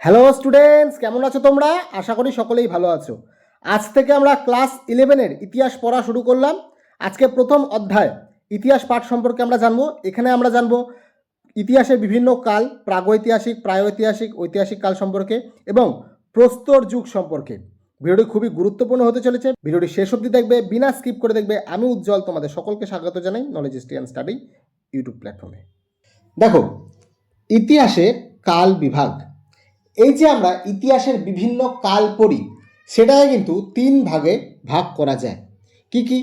Hello students, কেমন আছো তোমরা? আশা করি সকলেই ভালো আছো। আজ থেকে আমরা ক্লাস 11-এর ইতিহাস পড়া শুরু করলাম। আজকে প্রথম অধ্যায় ইতিহাস পাঠ সম্পর্কে আমরা জানবো। এখানে আমরা জানবো ইতিহাসের বিভিন্ন কাল, প্রাগৈতিহাসিক, প্রাগৈতিহাসিক, ঐতিহাসিক কাল সম্পর্কে এবং প্রস্তর যুগ সম্পর্কে। ভিডিওটি খুবই গুরুত্বপূর্ণ হতে চলেছে। ভিডিওটি শেষ অবধি দেখবে, বিনা স্কিপ করে দেখবে। আমি উজ্জ্বল তোমাদের সকলকে স্বাগত জানাই knowledge history and study YouTube প্ল্যাটফর্মে। দেখো, ইতিহাসের কাল বিভাগ। এই যে আমরা ইতিহাসের বিভিন্ন কাল পড়ি, সেটাকে কিন্তু তিন ভাগে ভাগ করা যায়। কি কি?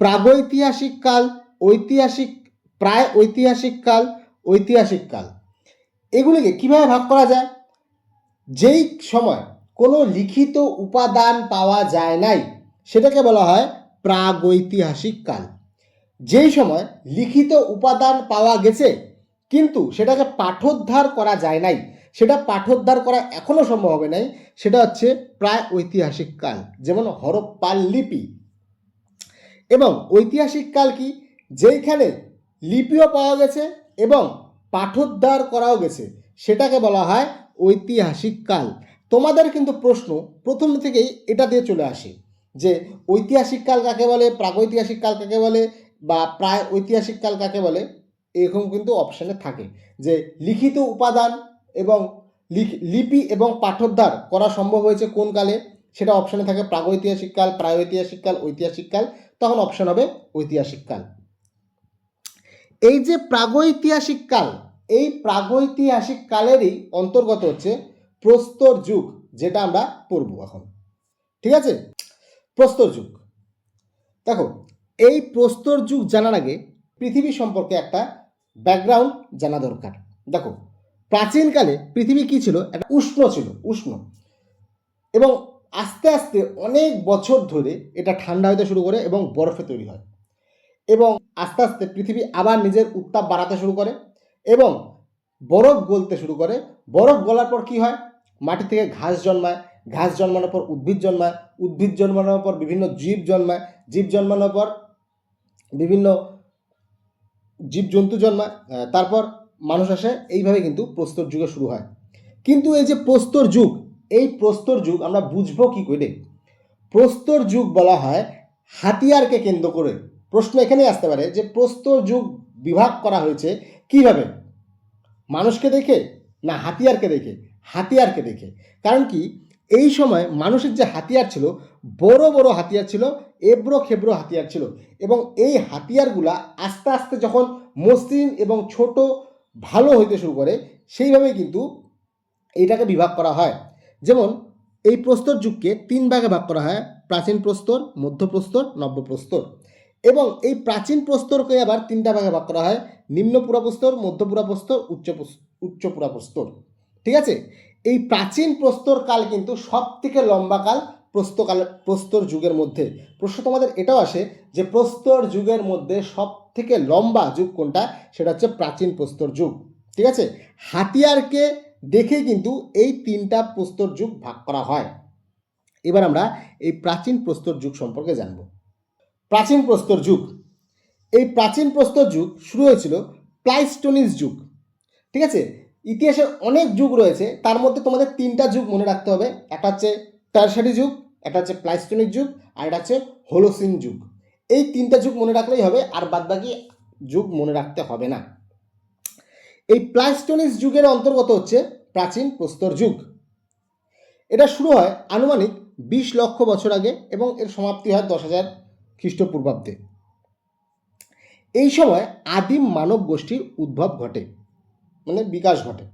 প্রাগৈতিহাসিক কাল, ঐতিহাসিক, প্রায় ঐতিহাসিক কাল, ঐতিহাসিক কাল। এগুলিকে কিভাবে ভাগ করা যায়? যেই সময় কোনো লিখিত উপাদান পাওয়া যায় নাই, সেটাকে বলা হয় প্রাগৈতিহাসিক কাল। যেই সময় লিখিত উপাদান পাওয়া গেছে কিন্তু সেটাকে পাঠোদ্ধার করা যায় নাই, সেটা পাঠোদ্ধার করা এখনো সম্ভব হবে নাই, সেটা হচ্ছে প্রায় ঐতিহাসিক কাল, যেমন হরপ্পার লিপি। এবং ঐতিহাসিক কাল কি? যেইখানে লিপিও পাওয়া গেছে এবং পাঠোদ্ধার করাও গেছে, সেটাকে বলা হয় ঐতিহাসিক কাল। তোমাদের কিন্তু প্রশ্ন প্রথম থেকেই এটা দিয়ে চলে আসে যে ঐতিহাসিক কাল কাকে বলে, প্রাগৈতিহাসিক কাল কাকে বলে, বা প্রায় ঐতিহাসিক কাল কাকে বলে। এরকম কিন্তু অপশানে থাকে যে লিখিত উপাদান এবং লিপি এবং পাঠোদ্ধার করা সম্ভব হয়েছে কোন কালে, সেটা অপশানে থাকে প্রাগৈতিহাসিক কাল, প্রাগৈতিহাসিক কাল, ঐতিহাসিক কাল। তখন অপশন হবে ঐতিহাসিক কাল। এই যে প্রাগৈতিহাসিক কাল, এই প্রাগৈতিহাসিক কালেরই অন্তর্গত হচ্ছে প্রস্তর যুগ, যেটা আমরা পড়ব এখন। ঠিক আছে? প্রস্তর যুগ। দেখো, এই প্রস্তর যুগ জানার আগে পৃথিবী সম্পর্কে একটা ব্যাকগ্রাউন্ড জানা দরকার। দেখো, প্রাচীনকালে পৃথিবী কি ছিল? একটা উষ্ণ ছিল, উষ্ণ। এবং আস্তে আস্তে অনেক বছর ধরে এটা ঠান্ডা হতে শুরু করে এবং বরফে তৈরি হয়। এবং আস্তে আস্তে পৃথিবী আবার নিজের উত্তাপ বাড়াতে শুরু করে এবং বরফ গলতে শুরু করে। বরফ গলার পর কি হয়? মাটি থেকে ঘাস জন্মায়, ঘাস জন্মানোর পর উদ্ভিদ জন্মায়, উদ্ভিদ জন্মানোর পর বিভিন্ন জীব জন্মায়, জীব জন্মানোর পর বিভিন্ন জীবজন্তু জন্মায়, তারপর মানুষ আসে। এইভাবে কিন্তু প্রস্তর যুগে শুরু হয়। কিন্তু এই যে প্রস্তর যুগ, এই প্রস্তর যুগ আমরা বুঝবো কি করে? প্রস্তর যুগ বলা হয় হাতিয়ারকে কেন্দ্র করে। প্রশ্ন এখানেই আসতে পারে যে প্রস্তর যুগ বিভাগ করা হয়েছে কিভাবে? মানুষকে দেখে না হাতিয়ারকে দেখে? হাতিয়ারকে দেখে। কারণ কি, এই সময় মানুষের যে হাতিয়ার ছিল, বড় বড় হাতিয়ার ছিল, এবড়ো খেবড়ো হাতিয়ার ছিল। এবং এই হাতিয়ারগুলা আস্তে আস্তে যখন মসৃণ এবং ছোট ভালো হইতে শুরু করে, সেইভাবে কিন্তু এইটাকে বিভাগ করা হয়। যেমন এই প্রস্তর যুগকে তিন ভাগে ভাগ করা হয়: প্রাচীন প্রস্তর, মধ্যপ্রস্তর, নব্যপ্রস্তর। এবং এই প্রাচীন প্রস্তরকে আবার তিনটা ভাগে ভাগ করা হয়: নিম্ন পুরাপ্রস্তর, মধ্যপুরাপ্রস্তর, উচ্চ পুরাপ্রস্তর। ঠিক আছে? এই প্রাচীন প্রস্তর কাল কিন্তু সব থেকে লম্বা কাল প্রস্তর যুগের মধ্যে। প্রশ্ন তোমাদের এটাও আসে যে প্রস্তর যুগের মধ্যে সব থেকে লম্বা যুগ কোনটা? সেটা হচ্ছে প্রাচীন প্রস্তর যুগ। ঠিক আছে? হাতিয়ারকে দেখে কিন্তু এই তিনটা প্রস্তর যুগ ভাগ করা হয়। এবার আমরা এই প্রাচীন প্রস্তর যুগ সম্পর্কে জানব। প্রাচীন প্রস্তর যুগ, এই প্রাচীন প্রস্তর যুগ শুরু হয়েছিল প্লাইস্টোনিস যুগ। ঠিক আছে? ইতিহাসের অনেক যুগ রয়েছে, তার মধ্যে তোমাদের তিনটা যুগ মনে রাখতে হবে। একটা হচ্ছে টারশারি যুগ, একটা হচ্ছে প্লাইস্টোনিক যুগ, আর এটা হচ্ছে হোলোসিন যুগ। এই তিনটা যুগ মনে রাখলেই হবে, আর বাদবাকি যুগ মনে রাখতে হবে না। এই প্লাইস্টোনিস যুগের অন্তর্গত হচ্ছে প্রাচীন প্রস্তর যুগ। এটা শুরু হয় আনুমানিক 20 লক্ষ বছর আগে এবং এর সমাপ্তি হয় 10,000 খ্রিস্টপূর্বাব্দে। এই সময় আদিম মানব গোষ্ঠীর উদ্ভব ঘটে, মানে বিকাশ ঘটে।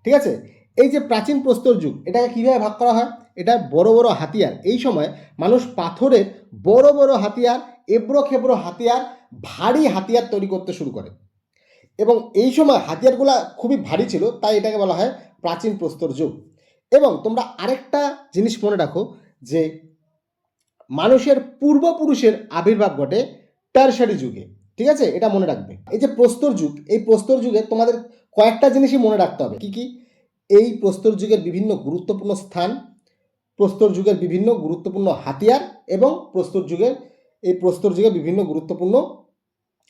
ঠিক আছে? এই যে প্রাচীন প্রস্তর যুগ, এটাকে কীভাবে ভাগ করা হয়? এটা বড় বড় হাতিয়ার। এই সময় মানুষ পাথরের বড় বড় হাতিয়ার, এবড়ো খেবড়ো হাতিয়ার, ভারী হাতিয়ার তৈরি করতে শুরু করে। এবং এই সময় হাতিয়ারগুলা খুবই ভারী ছিল, তাই এটাকে বলা হয় প্রাচীন প্রস্তর যুগ। এবং তোমরা আরেকটা জিনিস মনে রাখো যে মানুষের পূর্বপুরুষের আবির্ভাব ঘটে টারশারি যুগে। ঠিক আছে? এটা মনে রাখবে। এই যে প্রস্তর যুগ, এই প্রস্তর যুগে তোমাদের কয়েকটা জিনিসই মনে রাখতে হবে। কি কি? এই প্রস্তর যুগের বিভিন্ন গুরুত্বপূর্ণ স্থান, প্রস্তর যুগের বিভিন্ন গুরুত্বপূর্ণ হাতিয়ার এবং প্রস্তর যুগের বিভিন্ন গুরুত্বপূর্ণ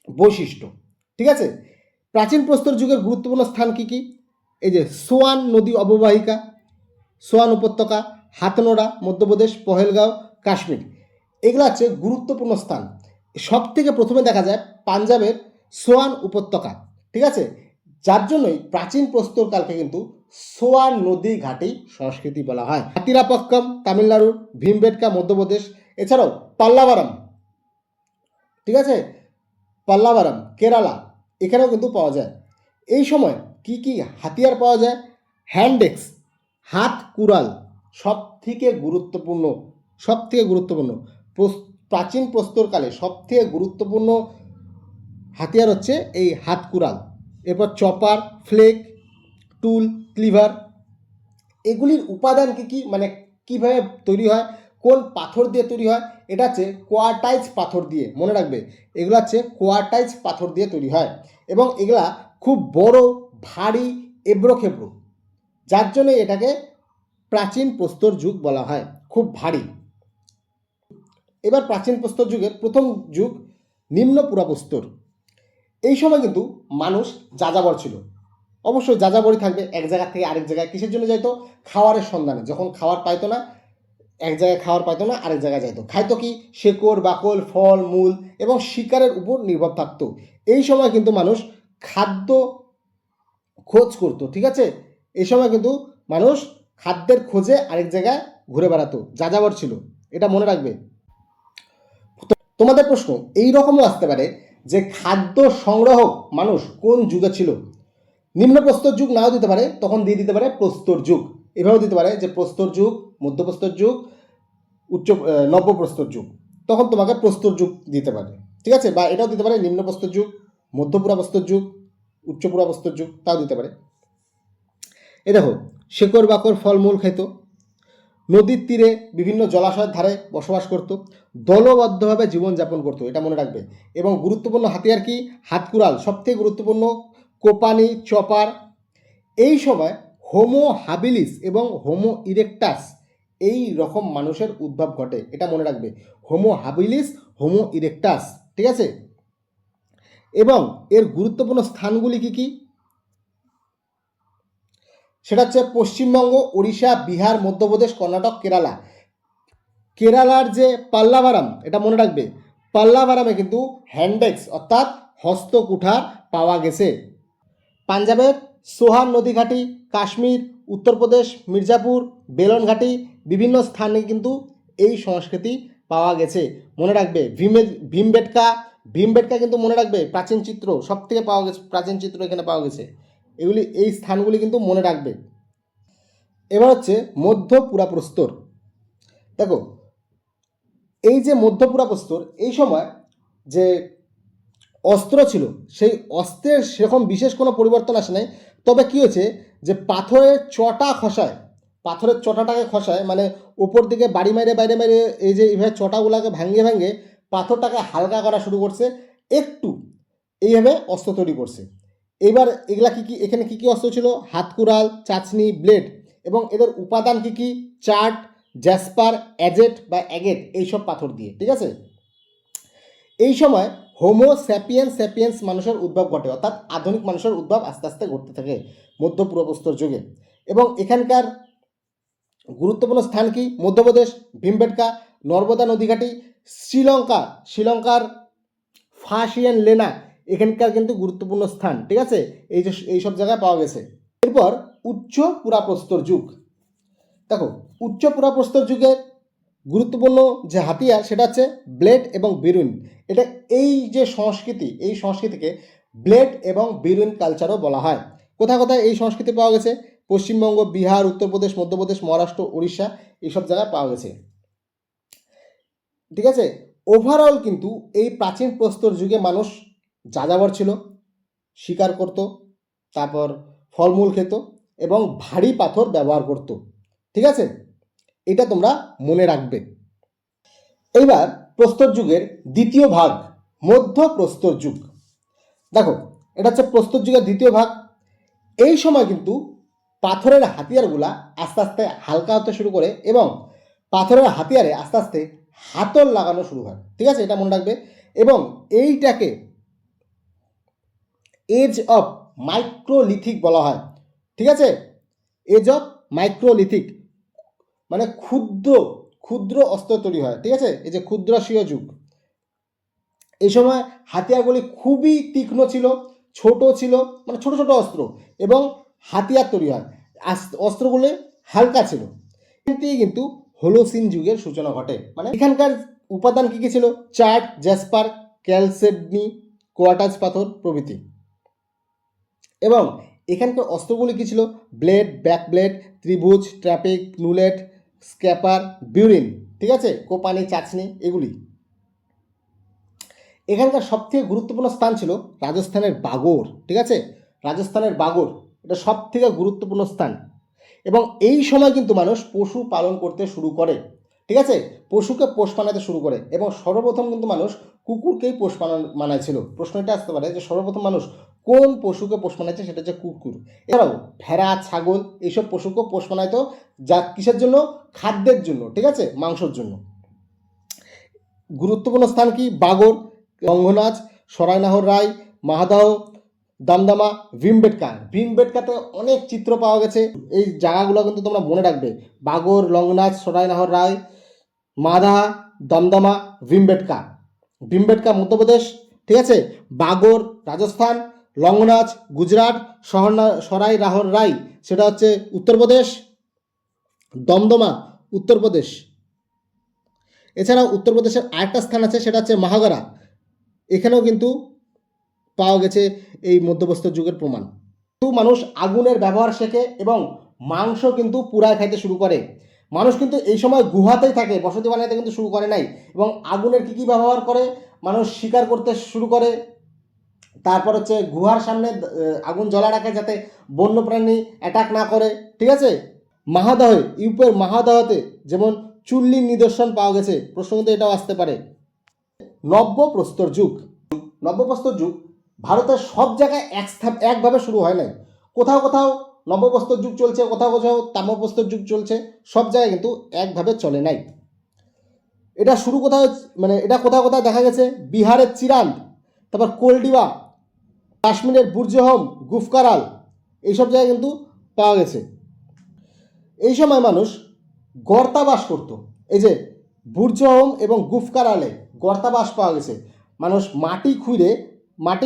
বৈশিষ্ট্য। ঠিক আছে? প্রাচীন প্রস্তর যুগের গুরুত্বপূর্ণ স্থান কি কি? এই যে সোয়ান নদী অববাহিকা, সোয়ান উপত্যকা, হাতনোড়া মধ্যপ্রদেশ, পহেলগাঁও কাশ্মীর, এগুলো হচ্ছে গুরুত্বপূর্ণ স্থান। সব থেকে প্রথমে দেখা যায় পাঞ্জাবের সোয়ান উপত্যকা, ঠিক আছে, যার জন্যই প্রাচীন প্রস্তরকালকে কিন্তু সোয়ান নদী ঘাটি সংস্কৃতি বলা হয়। আতিরাপক্কম তামিলনাড়ুর, ভীমবেটকা মধ্যপ্রদেশ, এছাড়াও পাল্লাভারাম, ঠিক আছে, পাল্লাভারাম কেরালা, এখানেও কিন্তু পাওয়া যায়। এই সময় কি কি হাতিয়ার পাওয়া যায়? হ্যান্ডেক্স, হাত কুড়াল, সব থেকে গুরুত্বপূর্ণ, সব থেকে গুরুত্বপূর্ণ প্রাচীন প্রস্তরকালে সব থেকে গুরুত্বপূর্ণ হাতিয়ার হচ্ছে এই হাত কুড়াল। এরপর চপার, ফ্লেক, টুল, ক্লিভার, এগুলির উপাদান কি কি, মানে কিভাবে তৈরি হয়, কোন পাথর দিয়ে তৈরি হয়? এটা হচ্ছে কোয়ার্টাইজ পাথর দিয়ে, মনে রাখবে এগুলো হচ্ছে কোয়ার্টাইজ পাথর দিয়ে তৈরি হয় এবং এগুলা খুব বড়, ভারী, এবড়োখেবড়ো, যার জন্য এটাকে প্রাচীন প্রস্তর যুগ বলা হয়, খুব ভারী। এবার প্রাচীন প্রস্তর যুগের প্রথম যুগ নিম্ন পুরাপ্রস্তর। এই সময় কিন্তু মানুষ যাযাবর ছিল, অবশ্যই যাযাবরই থাকবে, এক জায়গা থেকে আরেক জায়গায়। কিসের জন্য যাইতো? খাওয়ারের সন্ধানে। যখন খাওয়ার পাইতো না, এক জায়গায় খাওয়ার পাইতো না, আরেক জায়গায় যাইতো। খাইতো কি? শেকড়, বাকল, ফল, মূল এবং শিকারের উপর নির্ভর থাকতো। এই সময় কিন্তু মানুষ খাদ্য খোঁজ করতো, ঠিক আছে, এই সময় কিন্তু মানুষ খাদ্যের খোঁজে আরেক জায়গায় ঘুরে বেড়াতো, যাযাবর ছিল, এটা মনে রাখবে। তোমাদের প্রশ্ন এই রকমও আসতে পারে যে খাদ্য সংগ্রাহক মানুষ কোন যুগে ছিল? নিম্ন প্রস্তর যুগ নাও দিতে পারে, তখন দিয়ে দিতে পারে প্রস্তর যুগ। এভাবেও দিতে পারে যে প্রস্তর যুগ, মধ্যপ্রস্তর যুগ, নব্যপ্রস্তর যুগ, তখন তোমাকে প্রস্তর যুগ দিতে পারে, ঠিক আছে, বা এটাও দিতে পারে নিম্ন প্রস্তর যুগ, মধ্যপুরাপ্রস্তর যুগ, উচ্চপুরাপ্রস্তর যুগ, তাও দিতে পারে। এ দেখো, শেকড় বাকড় ফলমূল খেত, নদীর তীরে বিভিন্ন জলাশয়ের ধারে বসবাস করত, দলবদ্ধভাবে জীবনযাপন করত, এটা মনে রাখবে। এবং গুরুত্বপূর্ণ হাতিয়ার কি? হাতকুড়াল, সবথেকে গুরুত্বপূর্ণ, কোপানি, চপার। এই সময় হোমো হাবিলিস এবং হোমো ইরেক্টাস এই রকম মানুষের উদ্ভব ঘটে, এটা মনে রাখবে, হোমো হাবিলিস, হোমো ইরেক্টাস, ঠিক আছে। এবং এর গুরুত্বপূর্ণ স্থানগুলি কি কি? সেটা হচ্ছে পশ্চিমবঙ্গ, উড়িষ্যা, বিহার, মধ্যপ্রদেশ, কর্ণাটক, কেরালা। কেরালার যে পাল্লাভারাম, এটা মনে রাখবে, পাল্লাভারামে কিন্তু হ্যান্ডেক্স অর্থাৎ হস্তকুঠার পাওয়া গেছে। পাঞ্জাবের সোহান নদী ঘাটি, কাশ্মীর, উত্তরপ্রদেশ, মির্জাপুর, বেলন ঘাটি, বিভিন্ন স্থানে কিন্তু এই সংস্কৃতি পাওয়া গেছে, মনে রাখবে। ভীমবেটকা, ভীমবেটকা কিন্তু মনে রাখবে প্রাচীন চিত্র, সব থেকে পাওয়া গেছে, প্রাচীন চিত্র এখানে পাওয়া গেছে। এগুলি, এই স্থানগুলি কিন্তু মনে রাখবে। এবার হচ্ছে মধ্যপুরাপ্রস্তর। দেখো, এই যে মধ্যপুরাপ্রস্তর, এই সময় যে অস্ত্র ছিল, সেই অস্ত্রের সেরকম বিশেষ কোনো পরিবর্তন আসে নাই। তবে কী হয়েছে, যে পাথরের চটা খসায়, পাথরের চটাটাকে খসায়, মানে ওপর দিকে বাড়ি মেরে বাইরে মেরে এই যে এইভাবে চটাগুলাকে ভাঙিয়ে ভাঙিয়ে পাথরটাকে হালকা করা শুরু করছে, একটু এইভাবে অস্ত্র তৈরি করছে। এবার এগুলা কী কী, এখানে কী কী অস্ত্র ছিল? হাতকুড়াল, চাচনি, ব্লেড, এবং এদের উপাদান কী কী? চার্ট, জ্যাসপার, অ্যাজেট বা অ্যাগেট, এইসব পাথর দিয়ে, ঠিক আছে। এই সময় হোমো স্যাপিয়েন্স মানুষের উদ্ভব ঘটে, অর্থাৎ আধুনিক মানুষের উদ্ভব আস্তে আস্তে ঘটতে থাকে মধ্যপুরপ্রস্তর যুগে। এবং এখানকার গুরুত্বপূর্ণ স্থান কি? মধ্যপ্রদেশ, ভীমবেটকা, নর্মদা নদীঘাটি, শ্রীলঙ্কার ফাসিয়ান লেনা, এখানকার কিন্তু গুরুত্বপূর্ণ স্থান, ঠিক আছে, এই যে এইসব জায়গায় পাওয়া গেছে। এরপর উচ্চ পুরাপ্রস্তর যুগ। দেখো, উচ্চ পুরাপ্রস্তর যুগের গুরুত্বপূর্ণ যে হাতিয়ার, সেটা হচ্ছে ব্লেড এবং বিরুইন। এটা, এই যে সংস্কৃতি, এই সংস্কৃতিকে ব্লেড এবং বিরুইন কালচারও বলা হয়। কোথায় কোথায় এই সংস্কৃতি পাওয়া গেছে? পশ্চিমবঙ্গ, বিহার, উত্তরপ্রদেশ, মধ্যপ্রদেশ, মহারাষ্ট্র, উড়িষ্যা, এইসব জায়গায় পাওয়া গেছে, ঠিক আছে। ওভারঅল কিন্তু এই প্রাচীন প্রস্তর যুগে মানুষ যাযাবর ছিল, শিকার করত, তারপর ফলমূল খেত এবং ভারী পাথর ব্যবহার করত, ঠিক আছে, এটা তোমরা মনে রাখবে। এইবার প্রস্তর যুগের দ্বিতীয় ভাগ, মধ্য প্রস্তর যুগ। দেখো, এটা হচ্ছে প্রস্তর যুগের দ্বিতীয় ভাগ। এই সময় কিন্তু পাথরের হাতিয়ারগুলা আস্তে আস্তে হালকা হতে শুরু করে এবং পাথরের হাতিয়ারে আস্তে আস্তে হাতল লাগানো শুরু হয়, ঠিক আছে, এটা মনে রাখবে। এবং এইটাকে এজ অফ মাইক্রোলিথিক বলা হয়। ঠিক আছে। এজ অফ মাইক্রোলিথিক মানে ক্ষুদ্র ক্ষুদ্র অস্ত্র তৈরি হয়, ঠিক আছে। এই যে ক্ষুদ্রাশীয় যুগ, এই সময় হাতিয়ারগুলি খুবই তীক্ষ্ণ ছিল, ছোট ছিল, মানে ছোট ছোট অস্ত্র এবং হাতিয়ার তৈরি হয়, অস্ত্রগুলি হালকা ছিল। কিন্তু হোলোসিন যুগের সূচনা ঘটে। মানে এখানকার উপাদান কী কী ছিল? চার্ট, জ্যাসপার, ক্যালসেডনি, কোয়ার্টাজ পাথর প্রভৃতি। এবং এখানকার অস্ত্রগুলি কী ছিল? ব্লেড, ব্যাক ব্লেড, ত্রিভুজ, ট্র্যাপিক, নুলেট, স্ক্যাপার, বিউরিন, ঠিক আছে, কোপানি, চাচনি, এগুলি। এখানকার সবথেকে গুরুত্বপূর্ণ স্থান ছিল রাজস্থানের বাগোর, ঠিক আছে। রাজস্থানের বাগোর এটা সবথেকে গুরুত্বপূর্ণ স্থান। এবং এই সময় কিন্তু মানুষ পশু পালন করতে শুরু করে, ঠিক আছে, পশুকে পোষ মানাতে শুরু করে। এবং সর্বপ্রথম কিন্তু মানুষ কুকুরকেই পোষ মানাইছিল। প্রশ্ন এটা আসতে পারে যে সর্বপ্রথম মানুষ কোন পশুকে পোষ মানাইছে, সেটা হচ্ছে কুকুর। এছাড়াও ভেড়া, ছাগল এইসব পশুকে পোষ মানাইতো, যা কিসের জন্য? খাদ্যের জন্য, ঠিক আছে, মাংসের জন্য। গুরুত্বপূর্ণ স্থান কি? বাগোর, রঙ্গনাথ, সরাইনাহর রায়, মাহাদাহ, দামদামা, ভীমবেটকা। ভীমবেটকাতে অনেক চিত্র পাওয়া গেছে। এই জায়গাগুলো কিন্তু তোমরা মনে রাখবে: বাগোর, লংনাচ, সরাইনাহর রায়, মাদাহা, দমদমা, ভীমবেটকা। ভীমবেটকা মধ্যপ্রদেশ, ঠিক আছে। বাগোর রাজস্থান, লংনাচ গুজরাট, সরাই রাহর রায় সেটা হচ্ছে উত্তরপ্রদেশ, দমদমা উত্তরপ্রদেশ। এছাড়াও উত্তরপ্রদেশের আরেকটা স্থান আছে, সেটা হচ্ছে মাহাগারা। এখানেও কিন্তু পাওয়া গেছে এই মধ্যপ্রস্তর যুগের প্রমাণ। কিন্তু মানুষ আগুনের ব্যবহার শেখে এবং মাংস কিন্তু পুড়ায় খাইতে শুরু করে। মানুষ কিন্তু এই সময় গুহাতেই থাকে, বসতি বানাইতে কিন্তু শুরু করে নাই। এবং আগুনের কী কী ব্যবহার করে? মানুষ শিকার করতে শুরু করে। তারপর হচ্ছে গুহার সামনে আগুন জ্বলা রাখে যাতে বন্যপ্রাণী অ্যাটাক না করে, ঠিক আছে। মাহাদহে, ইউপের মাহাদহতে যেমন চুল্লির নিদর্শন পাওয়া গেছে। প্রশ্ন কিন্তু এটাও আসতে পারে। নব্যপ্রস্তর যুগ। নব্যপ্রস্তর যুগ ভারতের সব জায়গায় একভাবে শুরু হয় নাই। কোথাও কোথাও নব্যপ্রস্তর যুগ চলছে, কোথাও কোথাও তাম্রপ্রস্তর যুগ চলছে, সব জায়গায় কিন্তু একভাবে চলে নাই। এটা শুরু কোথাও, মানে এটা কোথাও কোথাও দেখা গেছে বিহারের চিরান্দ, তারপর কোলডিবা, কাশ্মীরের বুর্জহম, গুফকারাল, এইসব জায়গায় কিন্তু পাওয়া গেছে। এই সময় মানুষ গর্তাবাস করত। এই যে বুর্জহম এবং গুফকারালে গর্তাবাস পাওয়া গেছে। মানুষ মাটি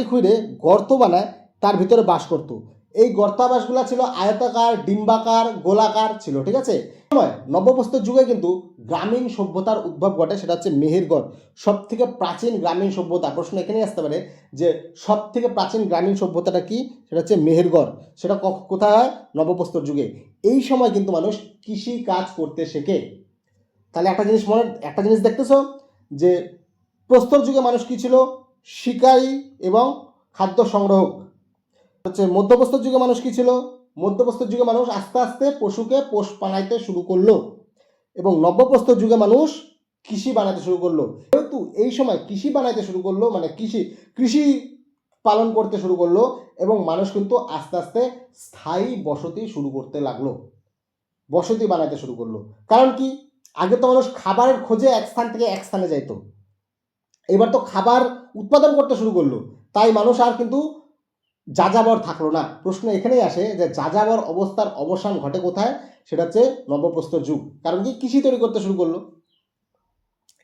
খুঁড়ে গর্ত বানায়, তার ভিতরে বাস করত। এই গর্তাবাসগুলো ছিল আয়তাকার, ডিম্বাকার, গোলাকার ছিল, ঠিক আছে। সময় নব্যপ্রস্তর যুগে কিন্তু গ্রামীণ সভ্যতার উদ্ভব ঘটে, সেটা হচ্ছে মেহেরগড়, সব থেকে প্রাচীন গ্রামীণ সভ্যতা। প্রশ্ন এখানেই আসতে পারে যে সব থেকে প্রাচীন গ্রামীণ সভ্যতাটা কি? সেটা হচ্ছে মেহেরগড়। সেটা কোথায় হয়? নব্যপ্রস্তর যুগে। এই সময় কিন্তু মানুষ কৃষি কাজ করতে শেখে। তাহলে একটা জিনিস দেখতেছো যে প্রস্তর যুগে মানুষ কি ছিল? শিকারী এবং খাদ্য সংগ্রহক। হচ্ছে মধ্যপ্রস্তর যুগে মানুষ কি ছিল? মধ্যপ্রস্তর যুগে মানুষ আস্তে আস্তে পশুকে পোষ বানাইতে শুরু করলো। এবং নব্যপ্রস্তর যুগে মানুষ কৃষি বানাতে শুরু করলো। যেহেতু এই সময় কৃষি বানাইতে শুরু করলো, মানে কৃষি পালন করতে শুরু করলো, এবং মানুষ কিন্তু আস্তে আস্তে স্থায়ী বসতি শুরু করতে লাগলো, বসতি বানাইতে শুরু করলো। কারণ কি? আগে তো মানুষ খাবারের খোঁজে এক স্থান থেকে এক স্থানে যাইতো, এবার তো খাবার উৎপাদন করতে শুরু করলো, তাই মানুষ আর কিন্তু যাযাবর থাকলো না। প্রশ্ন এখানেই আসে যে যাযাবর অবস্থার অবসান ঘটে কোথায়? সেটা হচ্ছে নব্যপ্রস্তর যুগ। কারণ কি? কৃষি তৈরি করতে শুরু করলো।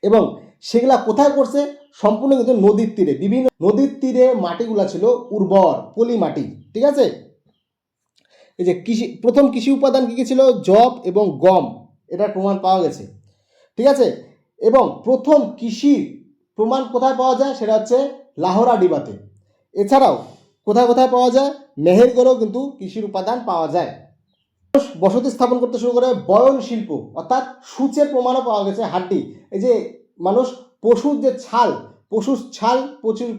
এবং সেগুলা কোথায় করছে? সম্পূর্ণ কিন্তু নদীর তীরে। বিভিন্ন নদীর তীরে মাটিগুলা ছিল উর্বর, পলি মাটি, ঠিক আছে। এই যে প্রথম কৃষি উপাদান কী কী ছিল? যব এবং গম, এটার প্রমাণ পাওয়া গেছে, ঠিক আছে। এবং প্রথম কৃষির প্রমাণ কোথায় পাওয়া যায়? সেটা হচ্ছে লাহোরা ডিবাতে। এছাড়াও কোথায় কোথায় পাওয়া যায়? মেহেরগড়েও কিন্তু কৃষির উপাদান পাওয়া যায়। বসতি স্থাপন করতে শুরু করে। বয়ন শিল্প অর্থাৎ সূচের প্রমাণও পাওয়া গেছে, হাড্ডি। এই যে মানুষ পশুর যে ছাল,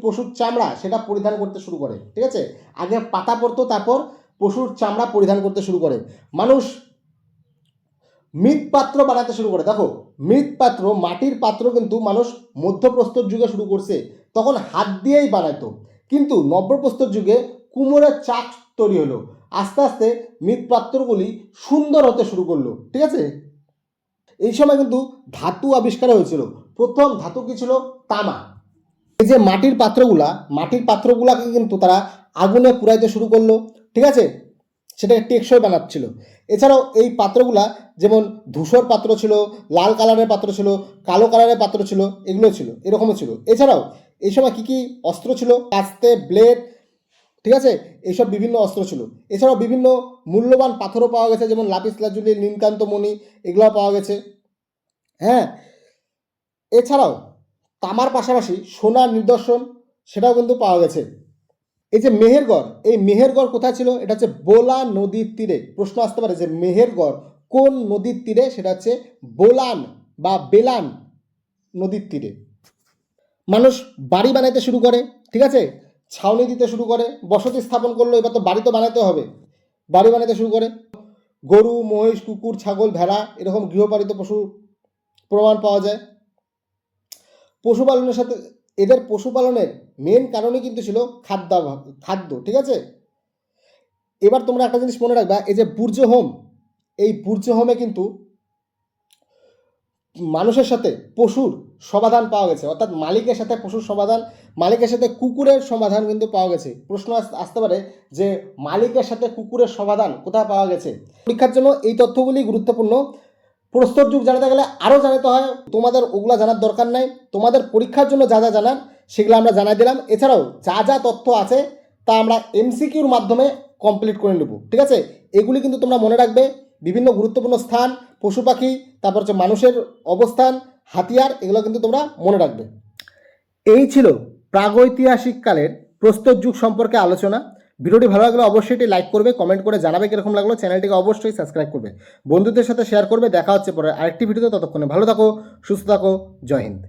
পশুর চামড়া সেটা পরিধান করতে শুরু করে, ঠিক আছে। আগে পাতা পরতো, তারপর পশুর চামড়া পরিধান করতে শুরু করে। মানুষ মৃৎপাত্র বানাতে শুরু করে। দেখো, মৃৎপাত্র, মাটির পাত্র কিন্তু মানুষ মধ্যপ্রস্তর যুগে শুরু করছে, তখন হাত দিয়েই বানাইতো। কিন্তু নব্যপ্রস্তর যুগে কুমোরের চাক তৈরি হলো, আস্তে আস্তে মৃৎপাত্রগুলি সুন্দর হতে শুরু করলো, ঠিক আছে। এই সময় কিন্তু ধাতু আবিষ্কার হয়েছিল। প্রথম ধাতু কি ছিল? তামা। এই যে মাটির পাত্রগুলাকে কিন্তু তারা আগুনে পুড়াইতে শুরু করলো, ঠিক আছে। সেটাকে টেকসই বানাচ্ছিল। এছাড়াও এই পাত্রগুলা যেমন ধূসর পাত্র ছিল, লাল কালারের পাত্র ছিল, কালো কালারের পাত্র ছিল, এগুলো ছিল, এরকমও ছিল। এছাড়াও এই সময় কী কী অস্ত্র ছিল, কাস্তে, ব্লেড, ঠিক আছে, এইসব বিভিন্ন অস্ত্র ছিল। এছাড়াও বিভিন্ন মূল্যবান পাথরও পাওয়া গেছে, যেমন লাপিস লাজুলি, নীলকান্ত মণি, এগুলো পাওয়া গেছে। হ্যাঁ, এছাড়াও তামার পাশাপাশি সোনার নিদর্শন সেটাও কিন্তু পাওয়া গেছে। এই যে মেহেরগড়, এই মেহেরগড় কোথায় ছিল? এটা হচ্ছে বোলান নদীর তীরে। প্রশ্ন আসতে পারে যে মেহেরগড় কোন নদীর তীরে? সেটা হচ্ছে বোলান বা বেলান নদীর তীরে। মানুষ বাড়ি বানাইতে শুরু করে, ঠিক আছে, ছাউনি দিতে শুরু করে, বসতি স্থাপন করলো। এবার তো বাড়ি তো বানাইতে হবে, বাড়ি বানাইতে শুরু করে। গরু, মহিষ, কুকুর, ছাগল, ভেড়া এরকম গৃহপালিত পশুর প্রমাণ পাওয়া যায়। পশুপালনের সাথে এদের পশুপালনের মেন কারণই কিন্তু ছিল খাদ্য, ঠিক আছে। এবার তোমরা একটা জিনিস মনে রাখবা, এই যে বুর্জ হোম, এই বুর্জ হোমে কিন্তু মানুষের সাথে পশুর সমাধান পাওয়া গেছে, অর্থাৎ মালিকের সাথে পশুর সমাধান, মালিকের সাথে কুকুরের সমাধান কিন্তু পাওয়া গেছে। প্রশ্ন আসতে পারে যে মালিকের সাথে কুকুরের সমাধান কোথায় পাওয়া গেছে? পরীক্ষার জন্য এই তথ্যগুলি গুরুত্বপূর্ণ। প্রস্তর যুগ জানাতে গেলে আরও জানাতে হয়, তোমাদের ওগুলা জানার দরকার নাই। তোমাদের পরীক্ষার জন্য যা যা জানার সেগুলো আমরা জানাই দিলাম। এছাড়াও যা যা তথ্য আছে তা আমরা এমসিকিউর মাধ্যমে কমপ্লিট করে নেব, ঠিক আছে। এগুলি কিন্তু তোমরা মনে রাখবে, বিভিন্ন গুরুত্বপূর্ণ স্থান, পশু পাখি, তারপর হচ্ছে মানুষের অবস্থান, হাতিয়ার, এগুলো কিন্তু তোমরা মনে রাখবে। এই ছিল প্রাগৈতিহাসিক কালের প্রস্তর যুগ সম্পর্কে আলোচনা। ভিডিওটি ভালো লাগলে অবশ্যই এটি লাইক করবে, কমেন্ট করে জানাবে কীরকম লাগলো। চ্যানেলটিকে অবশ্যই সাবস্ক্রাইব করবে, বন্ধুদের সাথে শেয়ার করবে। দেখা হচ্ছে পরে আরেকটি ভিডিওতে। ততক্ষণে ভালো থাকো, সুস্থ থাকো, জয় হিন্দ।